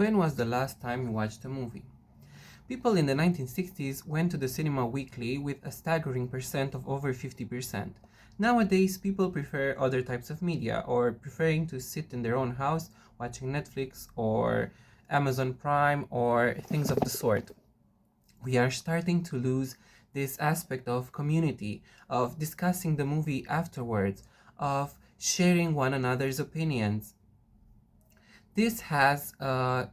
When was the last time you watched a movie? People in the 1960s went to the cinema weekly with a staggering percent of over 50%. Nowadays, people prefer other types of media or preferring to sit in their own house watching Netflix or Amazon Prime or things of the sort. We are starting to lose this aspect of community, of discussing the movie afterwards, of sharing one another's opinions. This has a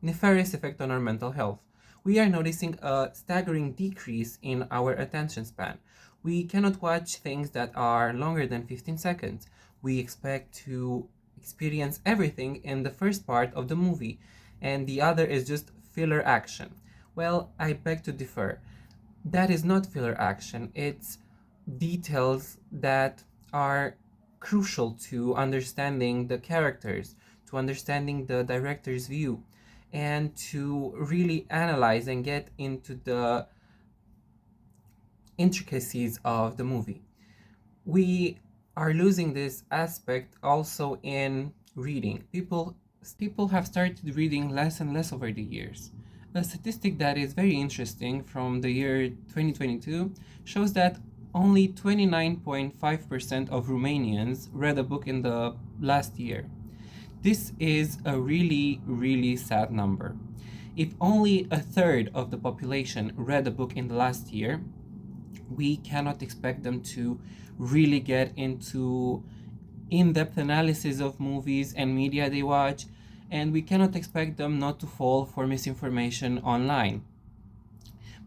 nefarious effect on our mental health. We are noticing a staggering decrease in our attention span. We cannot watch things that are longer than 15 seconds. We expect to experience everything in the first part of the movie, and the other is just filler action. Well, I beg to differ. That is not filler action, it's details that are crucial to understanding the characters, to understanding the director's view, and to really analyze and get into the intricacies of the movie. We are losing this aspect also in reading. People have started reading less and less over the years. A statistic that is very interesting from the year 2022 shows that only 29.5% of Romanians read a book in the last year. This is a really, really sad number. If only a third of the population read a book in the last year, we cannot expect them to really get into in-depth analysis of movies and media they watch, and we cannot expect them not to fall for misinformation online.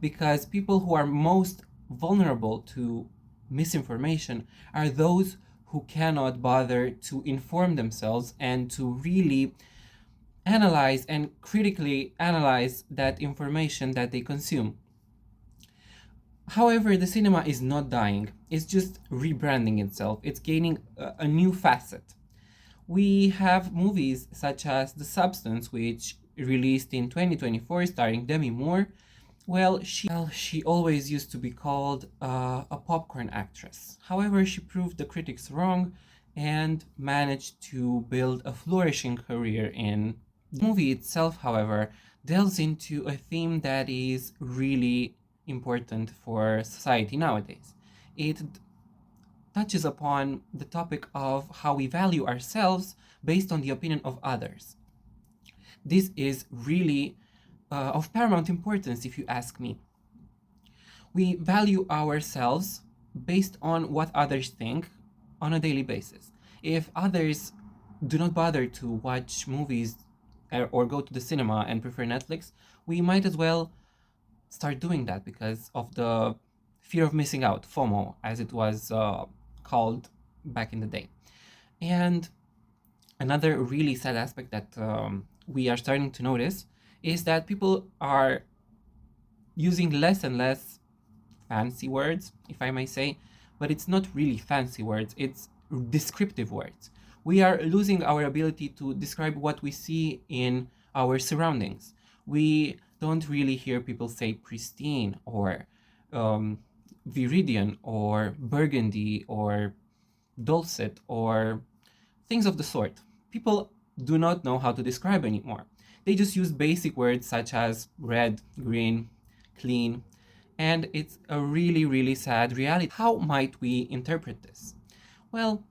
Because people who are most vulnerable to misinformation are those who cannot bother to inform themselves and to really analyze and critically analyze that information that they consume. However, the cinema is not dying, it's just rebranding itself, it's gaining a new facet. We have movies such as The Substance, which released in 2024 starring Demi Moore. Well, she always used to be called a popcorn actress. However, she proved the critics wrong and managed to build a flourishing career in. The movie itself, however, delves into a theme that is really important for society nowadays. It touches upon the topic of how we value ourselves based on the opinion of others. This is really of paramount importance, if you ask me. We value ourselves based on what others think on a daily basis. If others do not bother to watch movies or go to the cinema and prefer Netflix, we might as well start doing that because of the fear of missing out, FOMO, as it was called back in the day. And another really sad aspect that we are starting to notice is that people are using less and less fancy words, if I may say, but it's not really fancy words, it's descriptive words. We are losing our ability to describe what we see in our surroundings. We don't really hear people say pristine or viridian or burgundy or dulcet or things of the sort. People do not know how to describe anymore. They just use basic words such as red, green, clean, and it's a really, really sad reality. How might we interpret this? Well,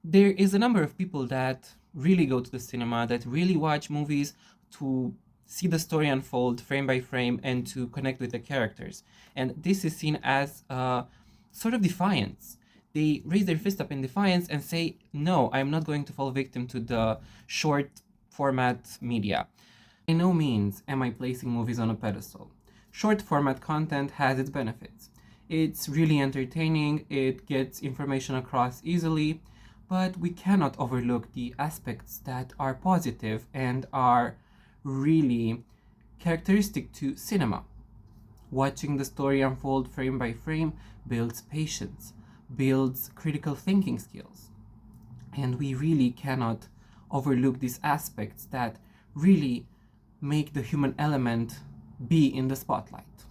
there is a number of people that really go to the cinema, that really watch movies to see the story unfold frame by frame and to connect with the characters. And this is seen as a sort of defiance. They raise their fist up in defiance and say, no, I'm not going to fall victim to the short format media. By no means am I placing movies on a pedestal. Short format content has its benefits. It's really entertaining, it gets information across easily, but we cannot overlook the aspects that are positive and are really characteristic to cinema. Watching the story unfold frame by frame builds patience, builds critical thinking skills. And we really cannot overlook these aspects that really make the human element be in the spotlight.